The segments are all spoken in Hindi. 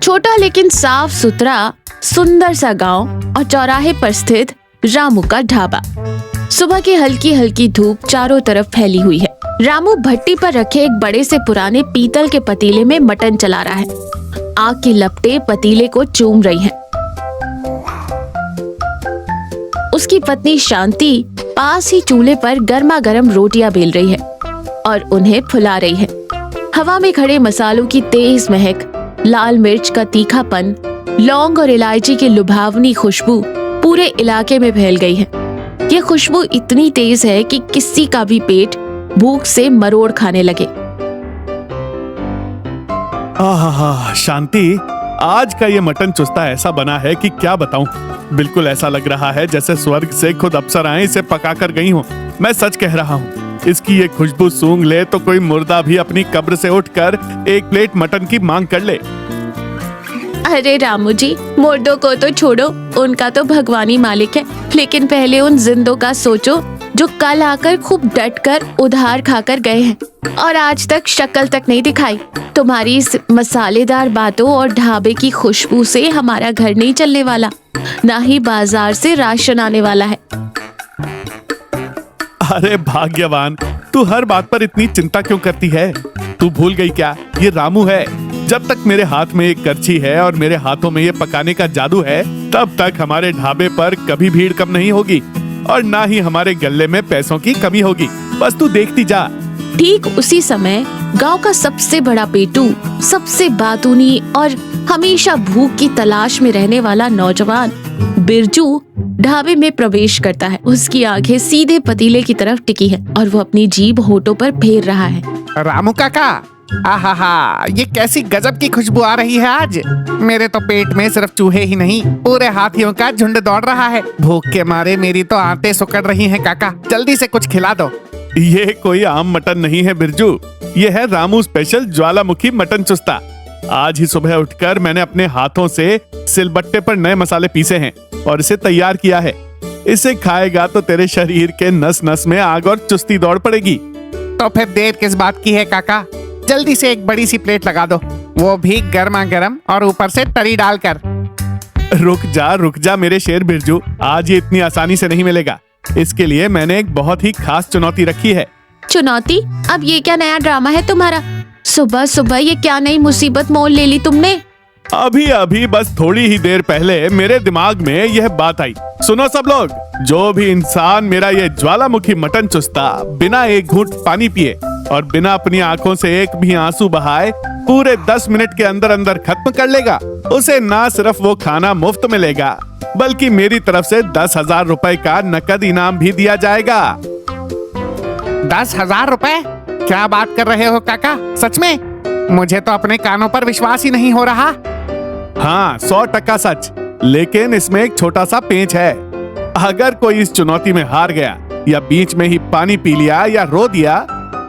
छोटा लेकिन साफ सुथरा सुंदर सा गांव और चौराहे पर स्थित रामू का ढाबा। सुबह की हल्की हल्की धूप चारों तरफ फैली हुई है। रामू भट्टी पर रखे एक बड़े से पुराने पीतल के पतीले में मटन चला रहा है। आग की लपटें पतीले को चूम रही हैं। उसकी पत्नी शांति पास ही चूल्हे पर गर्मा गर्म रोटियां बेल रही है और उन्हें फुला रही है। हवा में खड़े मसालों की तेज महक, लाल मिर्च का तीखापन, लौंग और इलायची की लुभावनी खुशबू पूरे इलाके में फैल गई है। ये खुशबू इतनी तेज है कि किसी का भी पेट भूख से मरोड़ खाने लगे। आहा, शांति, आज का ये मटन चुस्ता ऐसा बना है कि क्या बताऊं। बिल्कुल ऐसा लग रहा है जैसे स्वर्ग से खुद अप्सराएं इसे पका कर गई हों। मैं सच कह रहा हूँ, इसकी ये खुशबू सूंघ ले तो कोई मुर्दा भी अपनी कब्र से उठकर एक प्लेट मटन की मांग कर ले। अरे रामू जी, मुर्दों को तो छोड़ो, उनका तो भगवानी मालिक है, लेकिन पहले उन जिंदों का सोचो जो कल आकर खूब डटकर उधार खाकर गए हैं और आज तक शक्ल तक नहीं दिखाई। तुम्हारी इस मसालेदार बातों और ढाबे की खुशबू से हमारा घर नहीं चलने वाला, ना ही बाजार से राशन आने वाला है। अरे भाग्यवान, तू हर बात पर इतनी चिंता क्यों करती है? तू भूल गई क्या, ये रामू है। जब तक मेरे हाथ में एक करछी है और मेरे हाथों में ये पकाने का जादू है, तब तक हमारे ढाबे पर कभी भीड़ कम नहीं होगी और ना ही हमारे गल्ले में पैसों की कमी होगी। बस तू देखती जा। ठीक उसी समय गांव का सबसे बड़ा पेटू, सबसे बातूनी और हमेशा भूख की तलाश में रहने वाला नौजवान बिरजू ढाबे में प्रवेश करता है। उसकी आंखें सीधे पतीले की तरफ टिकी है और वो अपनी जीभ होठों पर फेर रहा है। रामू काका, आहा, ये कैसी गजब की खुशबू आ रही है आज। मेरे तो पेट में सिर्फ चूहे ही नहीं, पूरे हाथियों का झुंड दौड़ रहा है। भूख के मारे मेरी तो आंतें सुकड़ रही हैं काका, जल्दी से कुछ खिला दो। ये कोई आम मटन नहीं है बिरजू, ये है रामू स्पेशल ज्वालामुखी मटन चुस्ता। आज ही सुबह उठकर मैंने अपने हाथों से सिलबट्टे पर नए मसाले पीसे हैं और इसे तैयार किया है। इसे खाएगा तो तेरे शरीर के नस नस में आग और चुस्ती दौड़ पड़ेगी। तो फिर देर किस बात की है काका, जल्दी से एक बड़ी सी प्लेट लगा दो, वो भी गर्मा गर्म और ऊपर से तरी डालकर। रुक जा मेरे शेर बिरजू, आज ये इतनी आसानी से नहीं मिलेगा। इसके लिए मैंने एक बहुत ही खास चुनौती रखी है। चुनौती? अब ये क्या नया ड्रामा है तुम्हारा? सुबह सुबह ये क्या नई मुसीबत मोल ले ली तुमने? अभी बस थोड़ी ही देर पहले मेरे दिमाग में यह बात आई। सुनो सब लोग, जो भी इंसान मेरा ये ज्वालामुखी मटन चुस्ता बिना एक घूंट पानी पिए और बिना अपनी आंखों से एक भी आंसू बहाए पूरे 10 मिनट के अंदर अंदर खत्म कर लेगा, उसे ना सिर्फ वो खाना मुफ्त मिलेगा, बल्कि मेरी तरफ से 10,000 रुपए का नकद इनाम भी दिया जाएगा। 10,000 रुपए? क्या बात कर रहे हो काका, सच में? मुझे तो अपने कानों पर विश्वास ही नहीं हो रहा। हाँ, 100% सच, लेकिन इसमें एक छोटा सा पेंच है। अगर कोई इस चुनौती में हार गया या बीच में ही पानी पी लिया या रो दिया,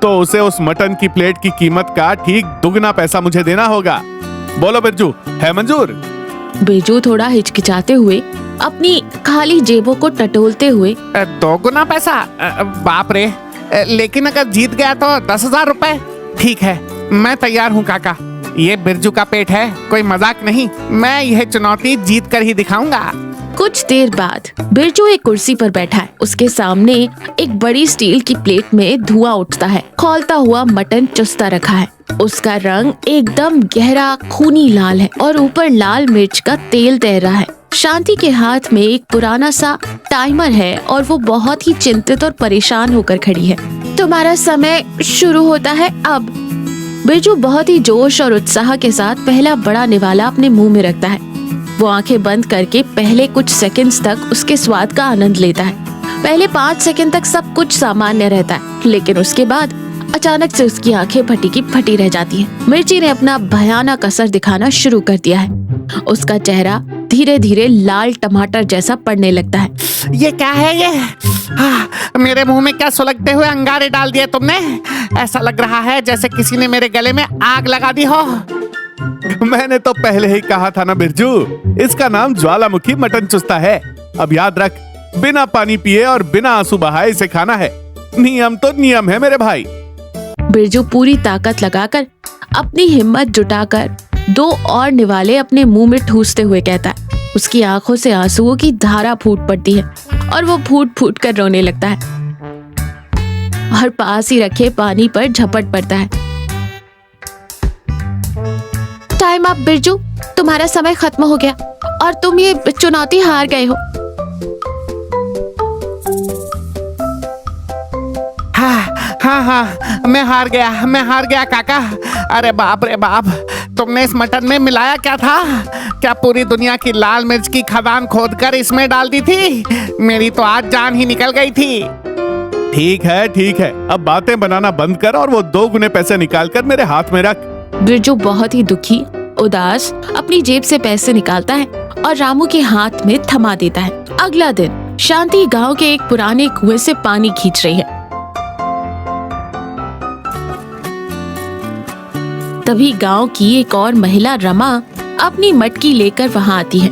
तो उसे उस मटन की प्लेट की कीमत का ठीक दुगना पैसा मुझे देना होगा। बोलो बिरजू, है मंजूर? बिरजू थोड़ा हिचकिचाते हुए अपनी खाली जेबों को टटोलते हुए, 2 गुना पैसा? बाप रे, लेकिन अगर जीत गया तो 10,000 रुपए। ठीक है, मैं तैयार हूँ काका। ये बिरजू का पेट है, कोई मजाक नहीं। मैं यह चुनौती जीत कर ही दिखाऊंगा। कुछ देर बाद बिरजू एक कुर्सी पर बैठा है। उसके सामने एक बड़ी स्टील की प्लेट में धुआं उठता है। खौलता हुआ मटन चुस्ता रखा है। उसका रंग एकदम गहरा खूनी लाल है और ऊपर लाल मिर्च का तेल तैर रहा है। शांति के हाथ में एक पुराना सा टाइमर है और वो बहुत ही चिंतित और परेशान होकर खड़ी है। तुम्हारा समय शुरू होता है अब। बिरजू बहुत ही जोश और उत्साह के साथ पहला बड़ा निवाला अपने मुंह में रखता है। वो आंखें बंद करके पहले कुछ सेकंड्स तक उसके स्वाद का आनंद लेता है। पहले 5 सेकंड तक सब कुछ सामान्य रहता है, लेकिन उसके बाद अचानक से उसकी आंखें फटी की फटी रह जाती हैं। मिर्ची ने अपना भयानक असर दिखाना शुरू कर दिया है। उसका चेहरा धीरे धीरे लाल टमाटर जैसा पड़ने लगता है। ये क्या है ये? मेरे मुंह में क्या सुलगते हुए अंगारे डाल दिए तुमने? ऐसा लग रहा है जैसे किसी ने मेरे गले में आग लगा दी हो। मैंने तो पहले ही कहा था ना बिरजू, इसका नाम ज्वालामुखी मटन चुस्ता है। अब याद रख, बिना पानी पिए और बिना आंसू बहाए इसे खाना है। नियम तो नियम है मेरे भाई। बिरजू पूरी ताकत लगाकर, अपनी हिम्मत जुटाकर दो और निवाले अपने मुंह में ठूसते हुए कहता है। उसकी आंखों से आंसुओं की धारा फूट पड़ती है और वो फूट फूट कर रोने लगता है और पास ही रखे पानी पर झपट पड़ता है। टाइम अप बिरजू, तुम्हारा समय खत्म हो गया और तुम ये चुनौती हार गए हो। हाँ, मैं हार गया काका। अरे बाप रे बाप, तुमने इस मटन में मिलाया क्या था? क्या पूरी दुनिया की लाल मिर्च की खदान खोदकर इसमें डाल दी थी? मेरी तो आज जान ही निकल गई थी। ठीक है, अब बातें बनाना बंद कर और वो 2 गुने पैसे निकाल कर मेरे हाथ में रख। बिरजू बहुत ही दुखी उदास अपनी जेब से पैसे निकालता है और रामू के हाथ में थमा देता है। अगला दिन शांति गांव के एक पुराने कुएं से पानी खींच रही है। तभी गांव की एक और महिला रमा अपनी मटकी लेकर वहां आती है।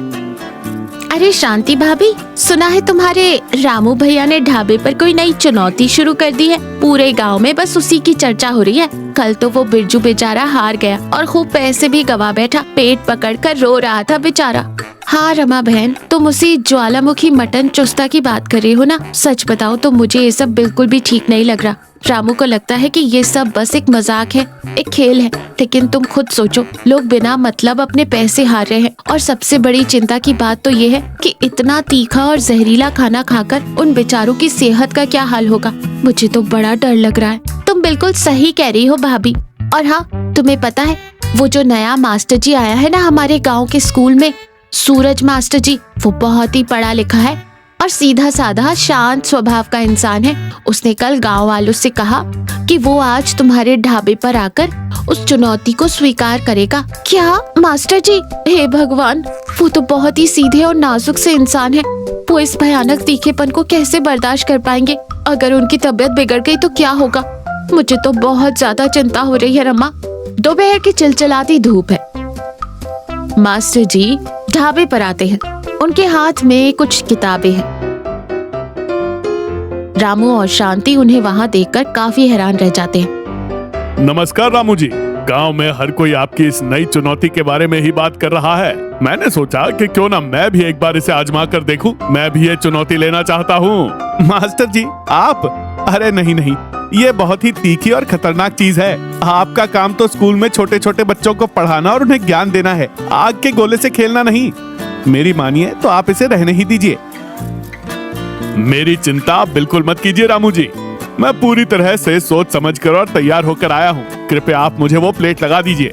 अरे शांति भाभी, सुना है तुम्हारे रामू भैया ने ढाबे पर कोई नई चुनौती शुरू कर दी है। पूरे गांव में बस उसी की चर्चा हो रही है। कल तो वो बिरजू बेचारा हार गया और खूब पैसे भी गवा बैठा। पेट पकड़कर रो रहा था बेचारा। हाँ रमा बहन, तुम उसी ज्वालामुखी मटन चुस्ता की बात कर रही हो ना? सच बताओ तो मुझे ये सब बिल्कुल भी ठीक नहीं लग रहा। रामू को लगता है कि ये सब बस एक मजाक है, एक खेल है, लेकिन तुम खुद सोचो, लोग बिना मतलब अपने पैसे हार रहे हैं। और सबसे बड़ी चिंता की बात तो ये है कि इतना तीखा और जहरीला खाना खाकर उन बेचारों की सेहत का क्या हाल होगा। मुझे तो बड़ा डर लग रहा है। तुम बिल्कुल सही कह रही हो भाभी। और हाँ, तुम्हें पता है वो जो नया मास्टर जी आया है ना हमारे गाँव के स्कूल में, सूरज मास्टर जी, वो बहुत ही पढ़ा लिखा है और सीधा साधा शांत स्वभाव का इंसान है। उसने कल गांव वालों से कहा कि वो आज तुम्हारे ढाबे पर आकर उस चुनौती को स्वीकार करेगा। क्या मास्टर जी? हे भगवान, वो तो बहुत ही सीधे और नाजुक से इंसान है। वो इस भयानक तीखेपन को कैसे बर्दाश्त कर पाएंगे? अगर उनकी तबीयत बिगड़ गई तो क्या होगा? मुझे तो बहुत ज्यादा चिंता हो रही है रमा। दोपहर की चिलचिलाती धूप है। मास्टर जी ढाबे पर आते हैं। उनके हाथ में कुछ किताबें हैं। रामू और शांति उन्हें वहां देखकर काफी हैरान रह जाते हैं। नमस्कार रामू जी, गांव में हर कोई आपकी इस नई चुनौती के बारे में ही बात कर रहा है। मैंने सोचा कि क्यों ना मैं भी एक बार इसे आजमा कर देखूं। मैं भी ये चुनौती लेना चाहता हूँ। मास्टर जी आप? अरे नहीं, ये बहुत ही तीखी और खतरनाक चीज है। आपका काम तो स्कूल में छोटे छोटे बच्चों को पढ़ाना और उन्हें ज्ञान देना है, आग के गोले से खेलना नहीं। मेरी मानिए तो आप इसे रहने ही दीजिए। मेरी चिंता आप बिल्कुल मत कीजिए रामू जी, मैं पूरी तरह से सोच समझ कर और तैयार होकर आया हूँ। कृपया आप मुझे वो प्लेट लगा दीजिए।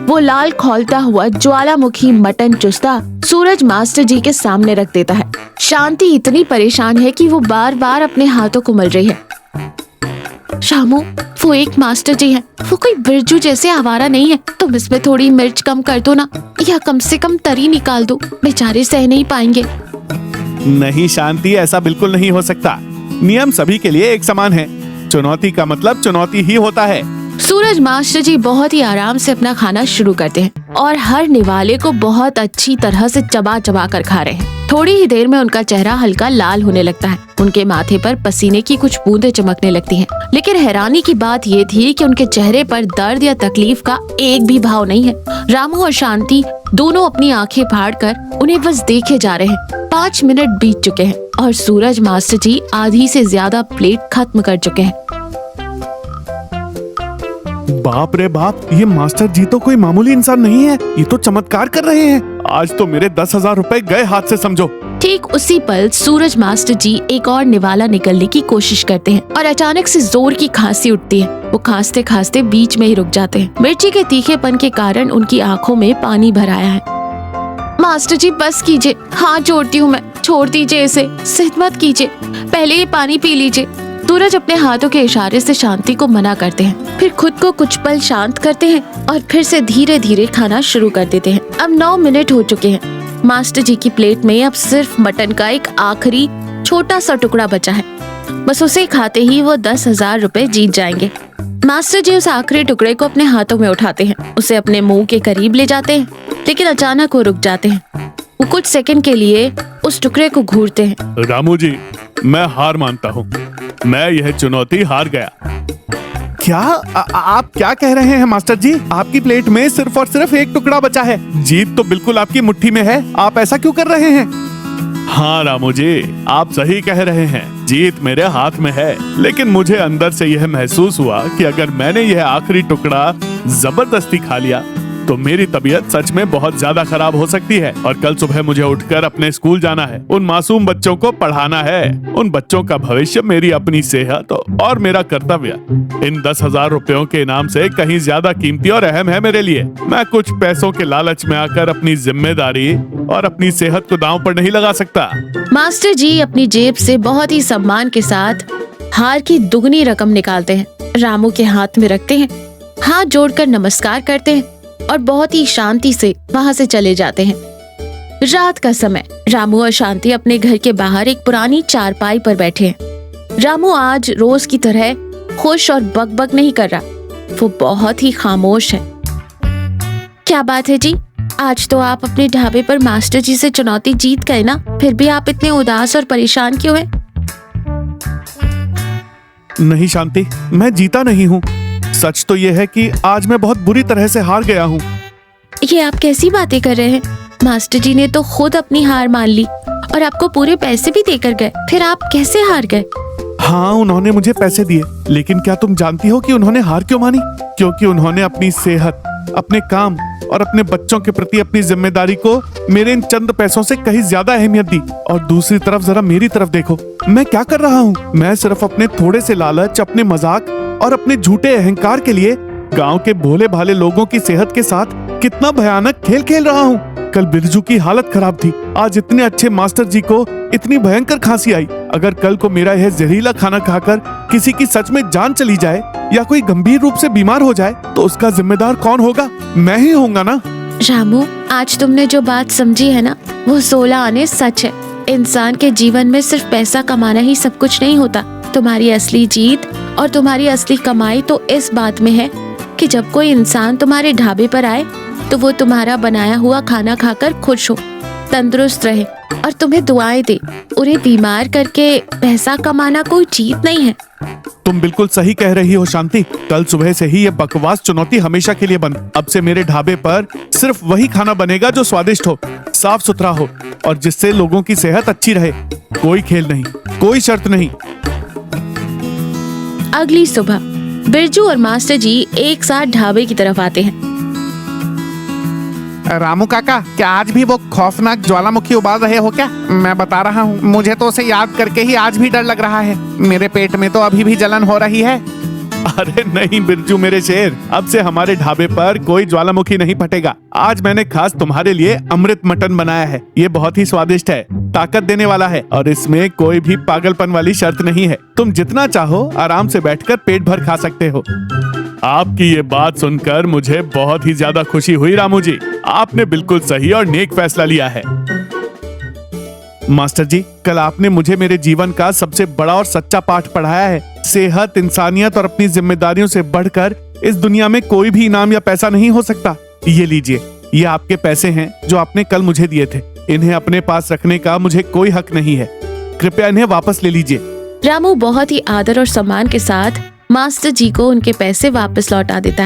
वो लाल खौलता हुआ ज्वालामुखी मटन चुस्ता सूरज मास्टर जी के सामने रख देता है। शांति इतनी परेशान है कि वो बार बार अपने हाथों को मल रही है। शामू, वो एक मास्टर जी हैं, वो कोई बिरजू जैसे आवारा नहीं है। तुम इसमें थोड़ी मिर्च कम कर दो ना, या कम से कम तरी निकाल दो, बेचारे सह नहीं पाएंगे। नहीं शांति, ऐसा बिल्कुल नहीं हो सकता। नियम सभी के लिए एक समान है। चुनौती का मतलब चुनौती ही होता है। सूरज मास्टर जी बहुत ही आराम से अपना खाना शुरू करते हैं और हर निवाले को बहुत अच्छी तरह से चबा चबा कर खा रहे हैं। थोड़ी ही देर में उनका चेहरा हल्का लाल होने लगता है। उनके माथे पर पसीने की कुछ बूंदें चमकने लगती हैं। लेकिन हैरानी की बात ये थी कि उनके चेहरे पर दर्द या तकलीफ का एक भी भाव नहीं है। रामू और शांति दोनों अपनी आंखें फाड़कर उन्हें बस देखे जा रहे हैं। 5 मिनट बीत चुके हैं और सूरज मास्टर जी आधी से ज्यादा प्लेट खत्म कर चुके हैं। बाप रे बाप, ये मास्टर जी तो कोई मामूली इंसान नहीं है, ये तो चमत्कार कर रहे हैं। आज तो मेरे 10,000 रुपए गए हाथ से समझो। ठीक उसी पल सूरज मास्टर जी एक और निवाला निकलने की कोशिश करते हैं और अचानक से जोर की खांसी उठती है। वो खांसते खांसते बीच में ही रुक जाते हैं। मिर्ची के तीखेपन के कारण उनकी आंखों में पानी भर आया है। मास्टर जी बस कीजिए, हाथ जोड़ती हूँ मैं, छोड़ दीजिए इसे, जिद मत कीजिए, पहले ये पानी पी लीजिए। सूरज अपने हाथों के इशारे से शांति को मना करते हैं, फिर खुद को कुछ पल शांत करते हैं और फिर से धीरे धीरे खाना शुरू कर देते हैं। अब 9 मिनट हो चुके हैं। मास्टर जी की प्लेट में अब सिर्फ मटन का एक आखिरी छोटा सा टुकड़ा बचा है। बस उसे खाते ही वो 10,000 रुपए जीत जाएंगे। मास्टर जी उस आखिरी टुकड़े को अपने हाथों में उठाते हैं, उसे अपने मुंह के करीब ले जाते हैं, लेकिन अचानक वो रुक जाते हैं। वो कुछ सेकंड के लिए उस टुकड़े को घूरते हैं। रामू जी, मैं हार मानता हूँ, मैं यह चुनौती हार गया। क्या आप क्या कह रहे हैं मास्टर जी? आपकी प्लेट में सिर्फ और सिर्फ एक टुकड़ा बचा है। जीत तो बिल्कुल आपकी मुट्ठी में है। आप ऐसा क्यों कर रहे हैं? हाँ रामू जी, आप सही कह रहे हैं। जीत मेरे हाथ में है, लेकिन मुझे अंदर से यह महसूस हुआ कि अगर मैंने यह आखिरी टुकड़ा जबरदस्ती खा लिया तो मेरी तबीयत सच में बहुत ज्यादा खराब हो सकती है और कल सुबह मुझे उठकर अपने स्कूल जाना है। उन मासूम बच्चों को पढ़ाना है। उन बच्चों का भविष्य मेरी अपनी सेहत और मेरा कर्तव्य इन 10,000 रुपयों के इनाम से कहीं ज्यादा कीमती और अहम है मेरे लिए। मैं कुछ पैसों के लालच में आकर अपनी जिम्मेदारी और अपनी सेहत को दांव पर नहीं लगा सकता। मास्टर जी अपनी जेब से बहुत ही सम्मान के साथ हार की दुगनी रकम निकालते हैं, रामू के हाथ में रखते हैं, हाथ जोड़कर नमस्कार करते हैं और बहुत ही शांति से वहाँ से चले जाते हैं। रात का समय, रामू और शांति अपने घर के बाहर एक पुरानी चारपाई पर बैठे हैं। रामू आज रोज की तरह खुश और बकबक नहीं कर रहा, वो बहुत ही खामोश है। क्या बात है जी, आज तो आप अपने ढाबे पर मास्टर जी से चुनौती जीत गए ना, फिर भी आप इतने उदास और परेशान क्यों हैं? नहीं शांति, मैं जीता नहीं हूँ। सच तो यह है कि आज मैं बहुत बुरी तरह से हार गया हूँ। ये आप कैसी बातें कर रहे हैं? मास्टर जी ने तो खुद अपनी हार मान ली और आपको पूरे पैसे भी देकर गए, फिर आप कैसे हार गए? हाँ, उन्होंने मुझे पैसे दिए, लेकिन क्या तुम जानती हो कि उन्होंने हार क्यों मानी? क्योंकि उन्होंने अपनी सेहत, अपने काम और अपने बच्चों के प्रति अपनी जिम्मेदारी को मेरे इन चंद पैसों से कहीं ज्यादा अहमियत दी। और दूसरी तरफ जरा मेरी तरफ देखो, मैं क्या कर रहा हूँ? मैं सिर्फ अपने थोड़े से लालच, अपने मजाक और अपने झूठे अहंकार के लिए गांव के भोले भाले लोगों की सेहत के साथ कितना भयानक खेल खेल रहा हूँ। कल बिरजू की हालत खराब थी, आज इतने अच्छे मास्टर जी को इतनी भयंकर खांसी आई। अगर कल को मेरा यह जहरीला खाना खाकर किसी की सच में जान चली जाए या कोई गंभीर रूप से बीमार हो जाए तो उसका जिम्मेदार कौन होगा? मैं ही होऊंगा ना। रामू, आज तुमने जो बात समझी है ना, वो 16 आने सच है। इंसान के जीवन में सिर्फ पैसा कमाना ही सब कुछ नहीं होता। तुम्हारी असली जीत और तुम्हारी असली कमाई तो इस बात में है कि जब कोई इंसान तुम्हारे ढाबे पर आए तो वो तुम्हारा बनाया हुआ खाना खाकर खुश हो, तंदुरुस्त रहे और तुम्हें दुआएं दे। उन्हें बीमार करके पैसा कमाना कोई जीत नहीं है। तुम बिल्कुल सही कह रही हो शांति। कल सुबह से ही ये बकवास चुनौती हमेशा के लिए बंद। अब से मेरे ढाबे पर सिर्फ वही खाना बनेगा जो स्वादिष्ट हो, साफ सुथरा हो और जिससे लोगों की सेहत अच्छी रहे। कोई खेल नहीं, कोई शर्त नहीं। अगली सुबह बिरजू और मास्टर जी एक साथ ढाबे की तरफ आते हैं। रामू काका, क्या आज भी वो खौफनाक ज्वालामुखी उबाल रहे हो क्या? मैं बता रहा हूँ, मुझे तो उसे याद करके ही आज भी डर लग रहा है। मेरे पेट में तो अभी भी जलन हो रही है। अरे नहीं बिरजू मेरे शेर, अब से हमारे ढाबे पर कोई ज्वालामुखी नहीं फटेगा। आज मैंने खास तुम्हारे लिए अमृत मटन बनाया है। ये बहुत ही स्वादिष्ट है, ताकत देने वाला है और इसमें कोई भी पागलपन वाली शर्त नहीं है। तुम जितना चाहो आराम से बैठकर पेट भर खा सकते हो। आपकी ये बात सुनकर मुझे बहुत ही ज्यादा खुशी हुई रामू जी। आपने बिल्कुल सही और नेक फैसला लिया है। मास्टर जी, कल आपने मुझे मेरे जीवन का सबसे बड़ा और सच्चा पाठ पढ़ाया है। सेहत, इंसानियत और अपनी जिम्मेदारियों से बढ़कर इस दुनिया में कोई भी इनाम या पैसा नहीं हो सकता। ये लीजिए, ये आपके पैसे हैं जो आपने कल मुझे दिए थे। इन्हें अपने पास रखने का मुझे कोई हक नहीं है। कृपया इन्हें वापस ले लीजिए। रामू बहुत ही आदर और सम्मान के साथ मास्टर जी को उनके पैसे वापस लौटा देता है।